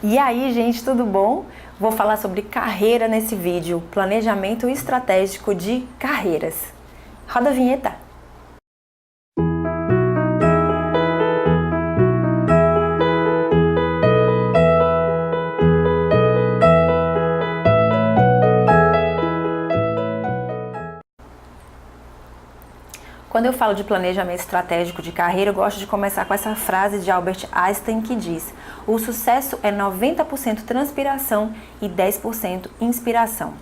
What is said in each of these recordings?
E aí, gente, tudo bom? Vou falar sobre carreira nesse vídeo, planejamento estratégico de carreiras. Roda a vinheta! Quando eu falo de planejamento estratégico de carreira, eu gosto de começar com essa frase de Albert Einstein que diz: o sucesso é 90% transpiração e 10% inspiração.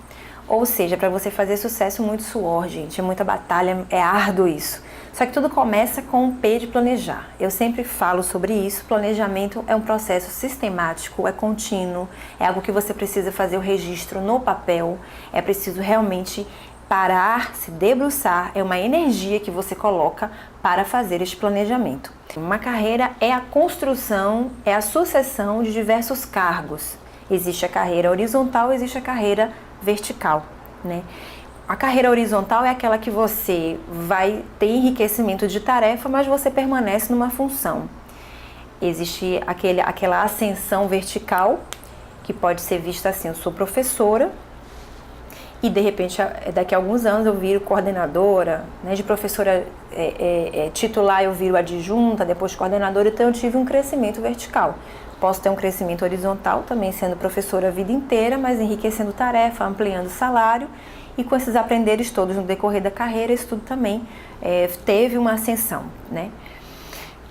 Ou seja, para você fazer sucesso, muito suor, gente, é muita batalha, é árduo isso. Só que tudo começa com o P de planejar. Eu sempre falo sobre isso. Planejamento é um processo sistemático, é contínuo, é algo que você precisa fazer o registro no papel, é preciso realmente parar, se debruçar, é uma energia que você coloca para fazer este planejamento. Uma carreira é a construção, é a sucessão de diversos cargos. Existe a carreira horizontal, existe a carreira vertical, né? A carreira horizontal é aquela que você vai ter enriquecimento de tarefa, mas você permanece numa função. Existe aquela ascensão vertical, que pode ser vista assim: eu sou professora, e de repente, daqui a alguns anos eu viro coordenadora, né? De professora titular eu viro adjunta, depois coordenadora, então eu tive um crescimento vertical. Posso ter um crescimento horizontal, também sendo professora a vida inteira, mas enriquecendo tarefa, ampliando salário, e com esses aprenderes todos no decorrer da carreira, isso tudo também teve uma ascensão, né?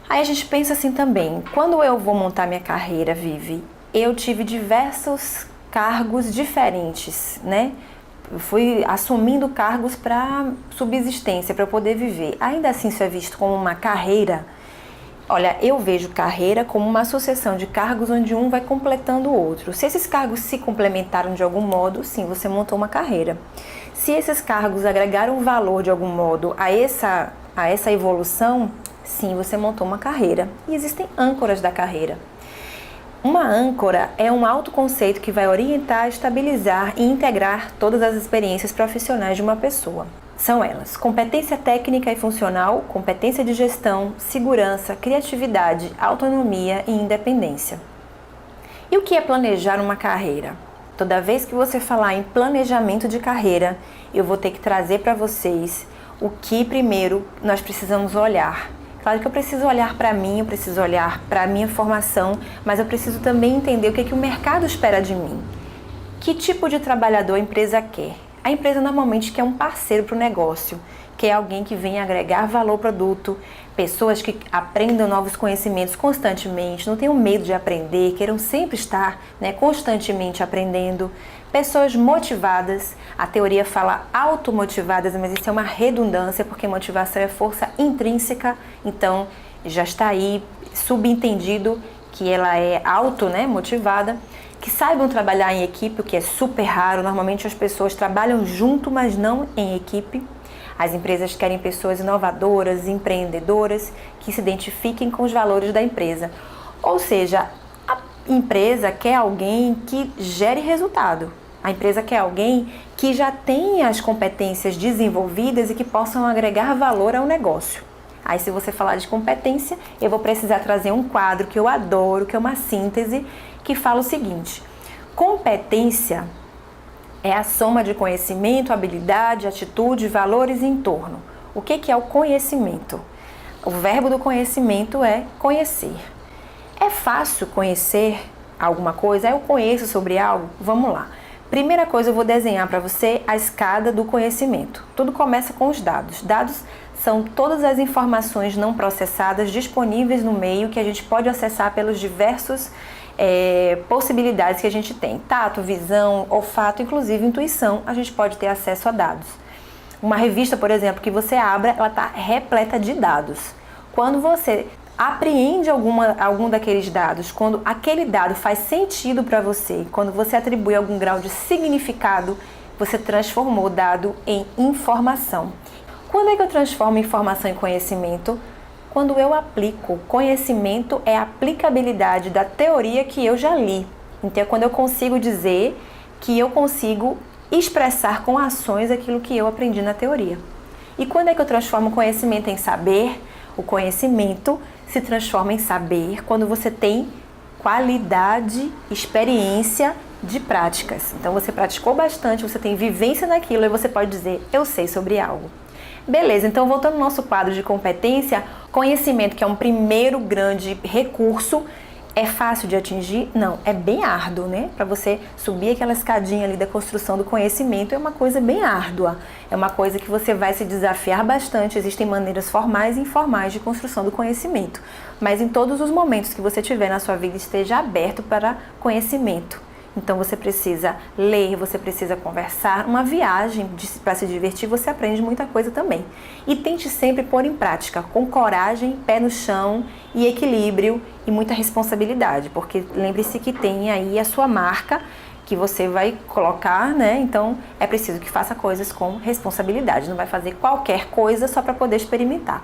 Aí a gente pensa assim também: quando eu vou montar minha carreira, Vivi, eu tive diversos cargos diferentes, né? Eu fui assumindo cargos para subsistência, para poder viver. Ainda assim, isso é visto como uma carreira? Olha, eu vejo carreira como uma sucessão de cargos onde um vai completando o outro. Se esses cargos se complementaram de algum modo, sim, você montou uma carreira. Se esses cargos agregaram valor de algum modo a essa evolução, sim, você montou uma carreira. E existem âncoras da carreira. Uma âncora é um autoconceito que vai orientar, estabilizar e integrar todas as experiências profissionais de uma pessoa. São elas: competência técnica e funcional, competência de gestão, segurança, criatividade, autonomia e independência. E o que é planejar uma carreira? Toda vez que você falar em planejamento de carreira, eu vou ter que trazer para vocês o que primeiro nós precisamos olhar. Claro que eu preciso olhar para mim, eu preciso olhar para a minha formação, mas eu preciso também entender o que o mercado espera de mim. Que tipo de trabalhador a empresa quer? A empresa normalmente quer um parceiro para o negócio, quer alguém que venha agregar valor ao produto, pessoas que aprendam novos conhecimentos constantemente, não tenham medo de aprender, queiram sempre estar, constantemente aprendendo. Pessoas motivadas, a teoria fala automotivadas, mas isso é uma redundância, porque motivação é força intrínseca, então já está aí subentendido que ela é motivada. Que saibam trabalhar em equipe, o que é super raro. Normalmente as pessoas trabalham junto, mas não em equipe. As empresas querem pessoas inovadoras, empreendedoras, que se identifiquem com os valores da empresa. Ou seja, a empresa quer alguém que gere resultado. A empresa quer alguém que já tenha as competências desenvolvidas e que possam agregar valor ao negócio. Aí, se você falar de competência, eu vou precisar trazer um quadro que eu adoro, que é uma síntese, que fala o seguinte: competência é a soma de conhecimento, habilidade, atitude, valores e entorno. O que é o conhecimento? O verbo do conhecimento é conhecer. É fácil conhecer alguma coisa? Eu conheço sobre algo? Vamos lá. Primeira coisa, eu vou desenhar para você a escada do conhecimento. Tudo começa com os dados. Dados são todas as informações não processadas disponíveis no meio que a gente pode acessar pelos diversos possibilidades que a gente tem. Tato, visão, olfato, inclusive intuição, a gente pode ter acesso a dados. Uma revista, por exemplo, que você abra, ela está repleta de dados. Quando você apreende algum daqueles dados, quando aquele dado faz sentido para você, quando você atribui algum grau de significado, você transformou o dado em informação. Quando é que eu transformo informação em conhecimento? Quando eu aplico. Conhecimento é a aplicabilidade da teoria que eu já li. Então é quando eu consigo dizer que eu consigo expressar com ações aquilo que eu aprendi na teoria. E quando é que eu transformo o conhecimento em saber? O conhecimento se transforma em saber quando você tem qualidade, experiência de práticas. Então você praticou bastante, você tem vivência naquilo e você pode dizer, eu sei sobre algo. Beleza, então voltando ao nosso quadro de competência, conhecimento, que é um primeiro grande recurso, é fácil de atingir? Não, é bem árduo, né? Para você subir aquela escadinha ali da construção do conhecimento é uma coisa bem árdua. É uma coisa que você vai se desafiar bastante. Existem maneiras formais e informais de construção do conhecimento. Mas em todos os momentos que você tiver na sua vida, esteja aberto para conhecimento. Então você precisa ler, você precisa conversar. Uma viagem para se divertir, você aprende muita coisa também. E tente sempre pôr em prática, com coragem, pé no chão e equilíbrio e muita responsabilidade. Porque lembre-se que tem aí a sua marca que você vai colocar, né? Então é preciso que faça coisas com responsabilidade. Não vai fazer qualquer coisa só para poder experimentar.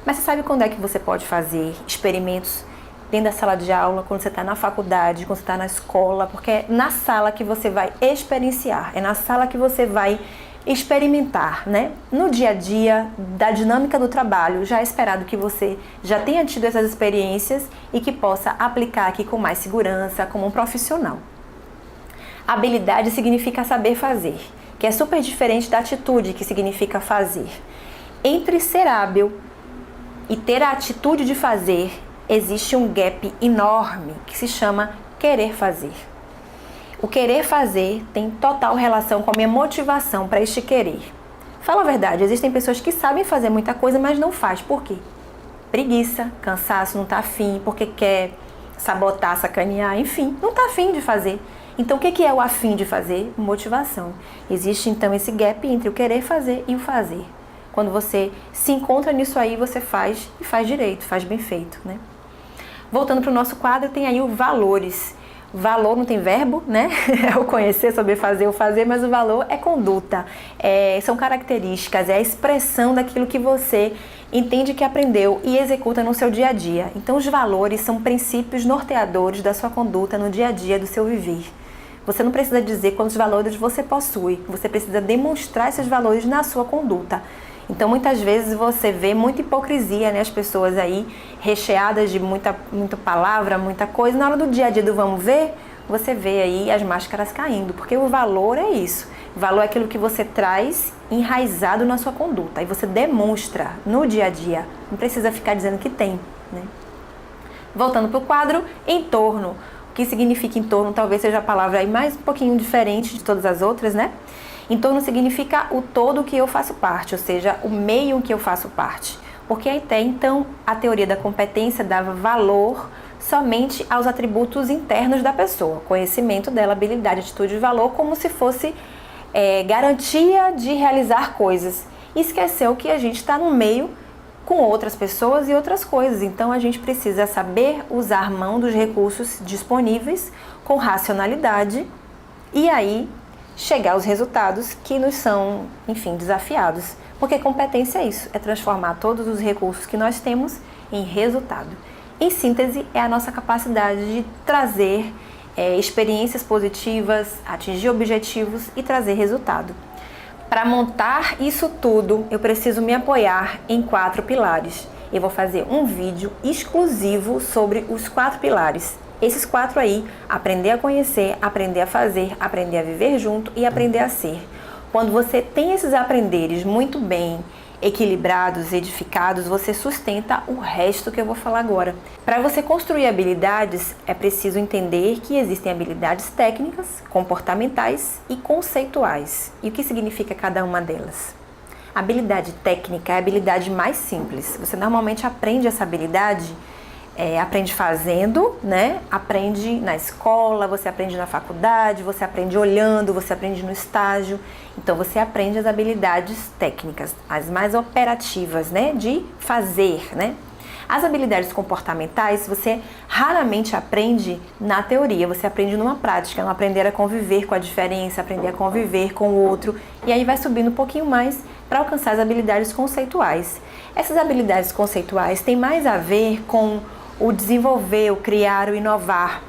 Mas você sabe quando é que você pode fazer experimentos? Dentro da sala de aula, quando você está na faculdade, quando você está na escola, porque é na sala que você vai experienciar, é na sala que você vai experimentar, né? No dia a dia, da dinâmica do trabalho, já é esperado que você já tenha tido essas experiências e que possa aplicar aqui com mais segurança, como um profissional. Habilidade significa saber fazer, que é super diferente da atitude, que significa fazer. Entre ser hábil e ter a atitude de fazer, existe um gap enorme que se chama querer fazer. O querer fazer tem total relação com a minha motivação para este querer. Fala a verdade, existem pessoas que sabem fazer muita coisa, mas não faz. Por quê? Preguiça, cansaço, não está afim, porque quer sabotar, sacanear, enfim, não está afim de fazer. Então o que é o afim de fazer? Motivação. Existe então esse gap entre o querer fazer e o fazer. Quando você se encontra nisso aí, você faz e faz direito, faz bem feito, né? Voltando para o nosso quadro, tem aí o valores. Valor não tem verbo, né? É o conhecer, saber fazer, o fazer, mas o valor é conduta. São características, é a expressão daquilo que você entende que aprendeu e executa no seu dia a dia. Então os valores são princípios norteadores da sua conduta no dia a dia, do seu viver. Você não precisa dizer quantos valores você possui, você precisa demonstrar esses valores na sua conduta. Então muitas vezes você vê muita hipocrisia, né? As pessoas aí recheadas de muita palavra, muita coisa. Na hora do dia a dia do vamos ver, você vê aí as máscaras caindo, porque o valor é isso. O valor é aquilo que você traz enraizado na sua conduta. Aí você demonstra no dia a dia, não precisa ficar dizendo que tem, né? Voltando para o quadro, entorno. O que significa entorno talvez seja a palavra aí mais um pouquinho diferente de todas as outras, né? Entorno significa o todo que eu faço parte, ou seja, o meio que eu faço parte. Porque até então a teoria da competência dava valor somente aos atributos internos da pessoa, conhecimento dela, habilidade, atitude e valor, como se fosse garantia de realizar coisas. E esqueceu que a gente está no meio com outras pessoas e outras coisas. Então a gente precisa saber usar mão dos recursos disponíveis com racionalidade e aí chegar aos resultados que nos são, enfim, desafiados. Porque competência é isso, é transformar todos os recursos que nós temos em resultado. Em síntese, é a nossa capacidade de trazer experiências positivas, atingir objetivos e trazer resultado. Para montar isso tudo, eu preciso me apoiar em 4 pilares. Eu vou fazer um vídeo exclusivo sobre os 4 pilares. Esses 4 aí, aprender a conhecer, aprender a fazer, aprender a viver junto e aprender a ser. Quando você tem esses aprenderes muito bem equilibrados, edificados, você sustenta o resto que eu vou falar agora. Para você construir habilidades, é preciso entender que existem habilidades técnicas, comportamentais e conceituais. E o que significa cada uma delas? A habilidade técnica é a habilidade mais simples. Você normalmente aprende essa habilidade aprende fazendo, né? Aprende na escola, você aprende na faculdade, você aprende olhando, você aprende no estágio. Então você aprende as habilidades técnicas, as mais operativas, né? De fazer, né? As habilidades comportamentais você raramente aprende na teoria, você aprende numa prática, no aprender a conviver com a diferença, aprender a conviver com o outro, e aí vai subindo um pouquinho mais para alcançar as habilidades conceituais. Essas habilidades conceituais têm mais a ver com o desenvolver, o criar, o inovar.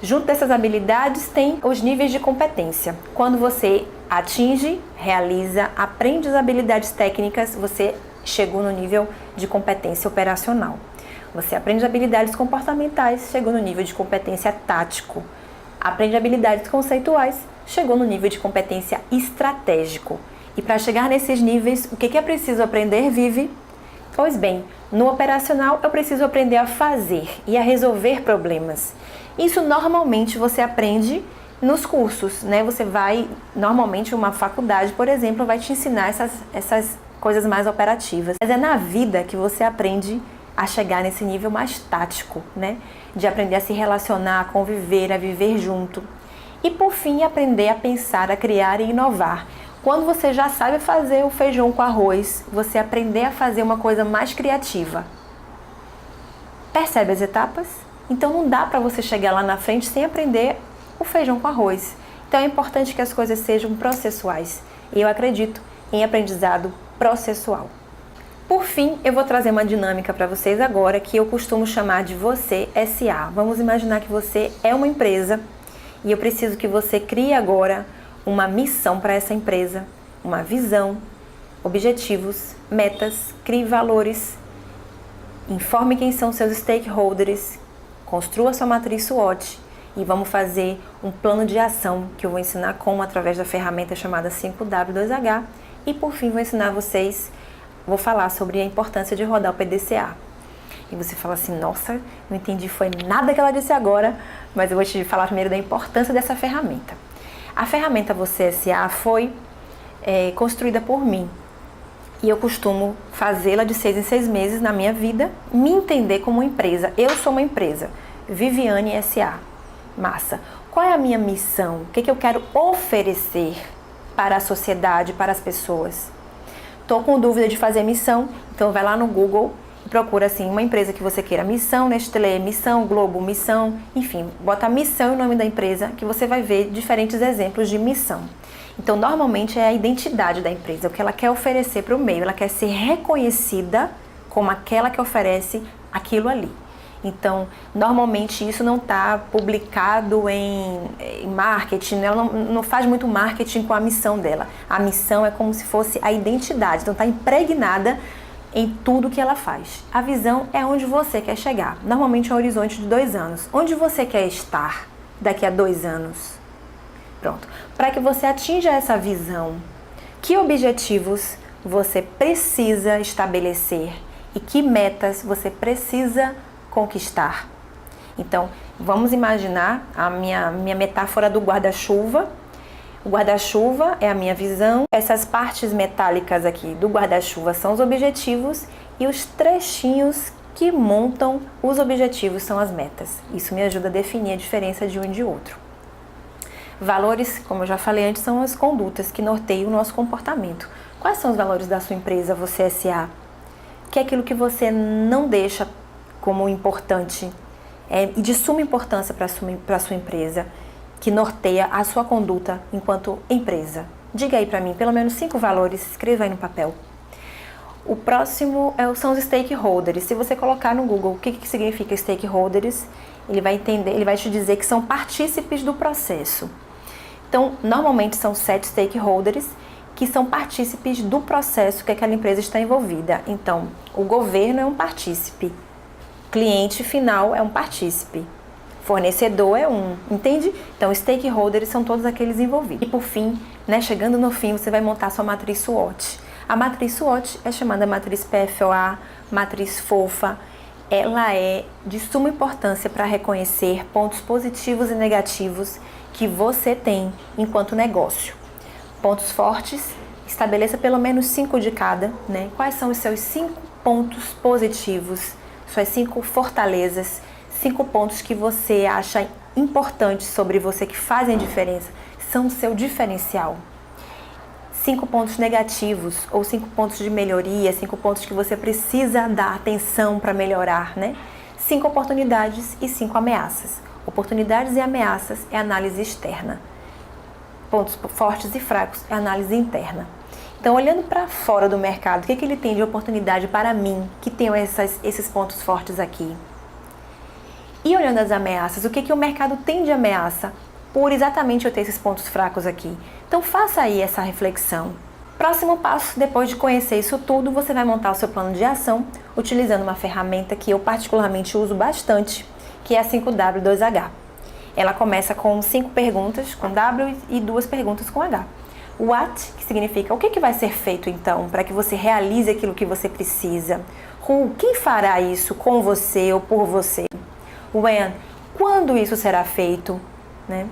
Junto dessas habilidades tem os níveis de competência. Quando você atinge, realiza, aprende as habilidades técnicas, você chegou no nível de competência operacional. Você aprende habilidades comportamentais, chegou no nível de competência tático. Aprende habilidades conceituais, chegou no nível de competência estratégico. E para chegar nesses níveis, o que é preciso aprender, Vivi? Pois bem, no operacional eu preciso aprender a fazer e a resolver problemas. Isso normalmente você aprende nos cursos, né? Você vai, normalmente uma faculdade, por exemplo, vai te ensinar essas coisas mais operativas. Mas é na vida que você aprende a chegar nesse nível mais tático, né? De aprender a se relacionar, a conviver, a viver junto. E por fim, aprender a pensar, a criar e inovar. Quando você já sabe fazer o feijão com arroz, você aprender a fazer uma coisa mais criativa. Percebe as etapas? Então não dá para você chegar lá na frente sem aprender o feijão com arroz. Então é importante que as coisas sejam processuais. E eu acredito em aprendizado processual. Por fim, eu vou trazer uma dinâmica para vocês agora que eu costumo chamar de Você SA. Vamos imaginar que você é uma empresa e eu preciso que você crie agora uma missão para essa empresa, uma visão, objetivos, metas, crie valores, informe quem são seus stakeholders, construa sua matriz SWOT e vamos fazer um plano de ação que eu vou ensinar como através da ferramenta chamada 5W2H e por fim vou ensinar vocês, vou falar sobre a importância de rodar o PDCA. E você fala assim, nossa, não entendi foi nada que ela disse agora, mas eu vou te falar primeiro da importância dessa ferramenta. A ferramenta Você SA foi construída por mim e eu costumo fazê-la de 6 em 6 meses na minha vida, me entender como empresa. Eu sou uma empresa, Viviane SA. Massa. Qual é a minha missão? O que eu quero oferecer para a sociedade, para as pessoas? Estou com dúvida de fazer missão, então vai lá no Google e procura assim uma empresa que você queira, missão, Nestlé, missão, Globo, missão, enfim, bota missão e o nome da empresa que você vai ver diferentes exemplos de missão. Então, normalmente é a identidade da empresa, o que ela quer oferecer para o meio, ela quer ser reconhecida como aquela que oferece aquilo ali. Então, normalmente isso não está publicado em marketing, ela não faz muito marketing com a missão dela. A missão é como se fosse a identidade, então está impregnada em tudo que ela faz. A visão é onde você quer chegar, normalmente é um horizonte de 2 anos. Onde você quer estar daqui a 2 anos? Pronto. Para que você atinja essa visão, que objetivos você precisa estabelecer e que metas você precisa conquistar? Então, vamos imaginar a minha metáfora do guarda-chuva. O guarda-chuva é a minha visão. Essas partes metálicas aqui do guarda-chuva são os objetivos e os trechinhos que montam os objetivos são as metas. Isso me ajuda a definir a diferença de um e de outro. Valores, como eu já falei antes, são as condutas que norteiam o nosso comportamento. Quais são os valores da sua empresa, Você SA? Que é aquilo que você não deixa como importante e de suma importância para a sua empresa, que norteia a sua conduta enquanto empresa. Diga aí para mim, pelo menos 5 valores, escreva aí no papel. O próximo são os stakeholders. Se você colocar no Google o que significa stakeholders, ele vai entender, ele vai te dizer que são partícipes do processo. Então, normalmente são 7 stakeholders que são partícipes do processo que aquela empresa está envolvida. Então, o governo é um partícipe, cliente final é um partícipe, fornecedor é um, entende? Então, stakeholders são todos aqueles envolvidos. E por fim, chegando no fim, você vai montar sua matriz SWOT. A matriz SWOT é chamada matriz PFOA, matriz FOFA. Ela é de suma importância para reconhecer pontos positivos e negativos que você tem enquanto negócio. Pontos fortes, estabeleça pelo menos 5 de cada, né? Quais são os seus 5 pontos positivos, suas 5 fortalezas, 5 pontos que você acha importantes sobre você, que fazem diferença, são o seu diferencial. 5 pontos negativos ou 5 pontos de melhoria, 5 pontos que você precisa dar atenção para melhorar, né? 5 oportunidades e 5 ameaças. Oportunidades e ameaças é análise externa. Pontos fortes e fracos é análise interna. Então, olhando para fora do mercado, o que ele tem de oportunidade para mim, que tenho esses pontos fortes aqui? E olhando as ameaças, o que o mercado tem de ameaça por exatamente eu ter esses pontos fracos aqui? Então, faça aí essa reflexão. Próximo passo, depois de conhecer isso tudo, você vai montar o seu plano de ação utilizando uma ferramenta que eu particularmente uso bastante, que é a 5W2H. Ela começa com 5 perguntas com W e 2 perguntas com H. What, que significa o que vai ser feito então para que você realize aquilo que você precisa. Who, quem fará isso com você ou por você. When, quando isso será feito, né?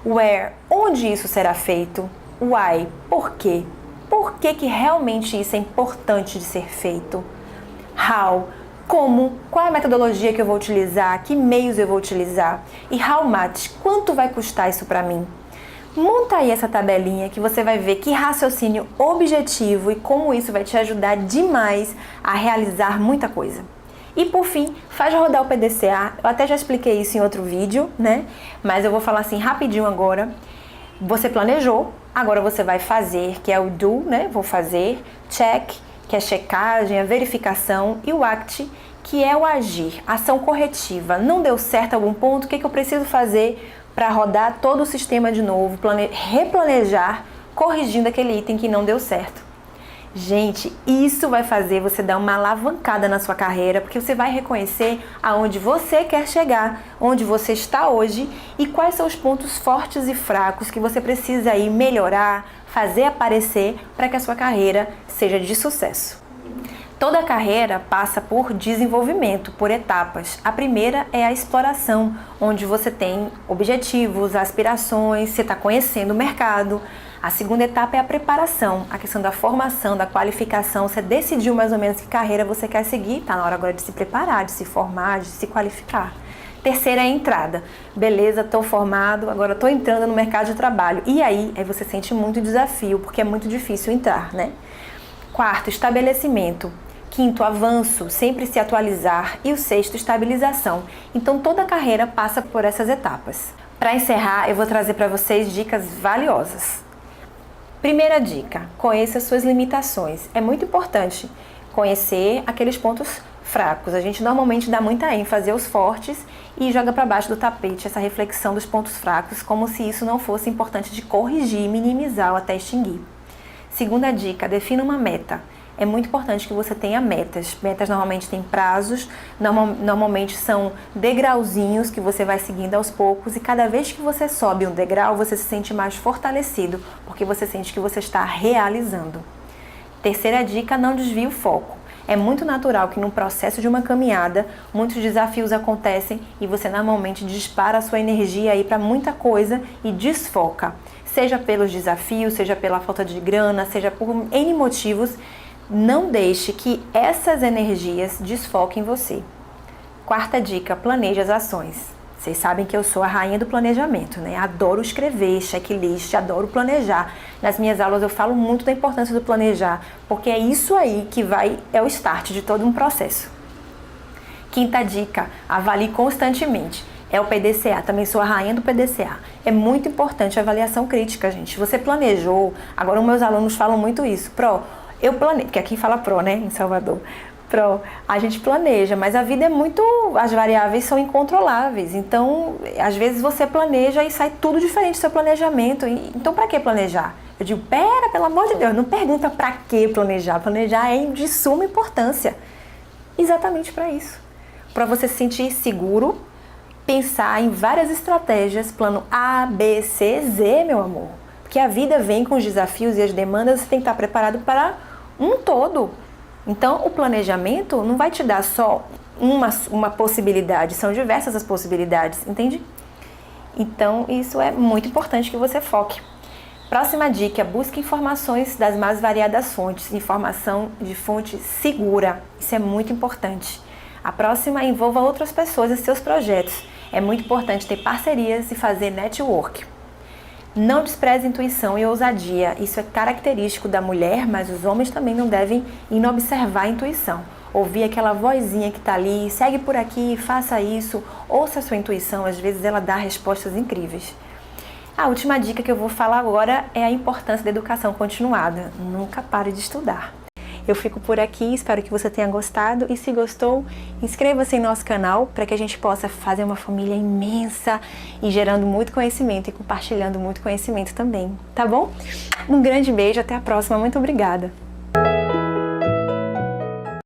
Where, onde isso será feito. Why, por quê? Por que realmente isso é importante de ser feito? How, como, qual é a metodologia que eu vou utilizar, que meios eu vou utilizar? E how much, quanto vai custar isso para mim? Monta aí essa tabelinha que você vai ver que raciocínio objetivo e como isso vai te ajudar demais a realizar muita coisa. E por fim, faz rodar o PDCA, eu até já expliquei isso em outro vídeo, né? Mas eu vou falar assim rapidinho agora. Você planejou, agora você vai fazer, que é o do, né? Vou fazer, check, que é a checagem, a verificação, e o act, que é o agir, ação corretiva. Não deu certo algum ponto, o que eu preciso fazer para rodar todo o sistema de novo, replanejar, corrigindo aquele item que não deu certo. Gente, isso vai fazer você dar uma alavancada na sua carreira, porque você vai reconhecer aonde você quer chegar, onde você está hoje e quais são os pontos fortes e fracos que você precisa aí melhorar, fazer aparecer para que a sua carreira seja de sucesso. Toda carreira passa por desenvolvimento, por etapas. A primeira é a exploração, onde você tem objetivos, aspirações, você está conhecendo o mercado. A segunda etapa é a preparação, a questão da formação, da qualificação. Você decidiu mais ou menos que carreira você quer seguir, está na hora agora de se preparar, de se formar, de se qualificar. Terceira é a entrada. Beleza, estou formado, agora estou entrando no mercado de trabalho. E aí você sente muito desafio, porque é muito difícil entrar, né? Quarto, estabelecimento. Quinto, avanço, sempre se atualizar. E o sexto, estabilização. Então toda a carreira passa por essas etapas. Para encerrar, eu vou trazer para vocês dicas valiosas. Primeira dica, conheça suas limitações. É muito importante conhecer aqueles pontos fracos. A gente normalmente dá muita ênfase aos fortes e joga para baixo do tapete essa reflexão dos pontos fracos, como se isso não fosse importante de corrigir, minimizar ou até extinguir. Segunda dica, defina uma meta. É muito importante que você tenha metas. Metas normalmente têm prazos, normalmente são degrauzinhos que você vai seguindo aos poucos e cada vez que você sobe um degrau, você se sente mais fortalecido, porque você sente que você está realizando. Terceira dica, não desvie o foco. É muito natural que no processo de uma caminhada, muitos desafios acontecem e você normalmente dispara a sua energia aí para muita coisa e desfoca. Seja pelos desafios, seja pela falta de grana, seja por N motivos. Não deixe que essas energias desfoquem você. Quarta dica, planeje as ações. Vocês sabem que eu sou a rainha do planejamento, né? Adoro escrever, checklist, adoro planejar. Nas minhas aulas eu falo muito da importância do planejar, porque é isso aí que é o start de todo um processo. Quinta dica, avalie constantemente. É o PDCA, também sou a rainha do PDCA. É muito importante a avaliação crítica, gente. Você planejou, agora os meus alunos falam muito isso. Eu planejo, porque aqui fala né, em Salvador. A gente planeja, mas a vida é muito, as variáveis são incontroláveis. Então, às vezes você planeja e sai tudo diferente do seu planejamento. Então, para que planejar? Eu digo, pelo amor de Deus, não pergunta para que planejar. Planejar é de suma importância. Exatamente para isso. Para você se sentir seguro, pensar em várias estratégias, plano A, B, C, Z, meu amor. Porque a vida vem com os desafios e as demandas, você tem que estar preparado para um todo. Então, o planejamento não vai te dar só uma possibilidade, são diversas as possibilidades, entende? Então, isso é muito importante que você foque. Próxima dica, busque informações das mais variadas fontes, informação de fonte segura, isso é muito importante. A próxima, envolva outras pessoas em seus projetos. É muito importante ter parcerias e fazer network. Não despreze intuição e ousadia, isso é característico da mulher, mas os homens também não devem inobservar a intuição. Ouvir aquela vozinha que está ali, segue por aqui, faça isso, ouça a sua intuição, às vezes ela dá respostas incríveis. A última dica que eu vou falar agora é a importância da educação continuada, nunca pare de estudar. Eu fico por aqui, espero que você tenha gostado e se gostou, inscreva-se em nosso canal para que a gente possa fazer uma família imensa e gerando muito conhecimento e compartilhando muito conhecimento também, tá bom? Um grande beijo, até a próxima, muito obrigada!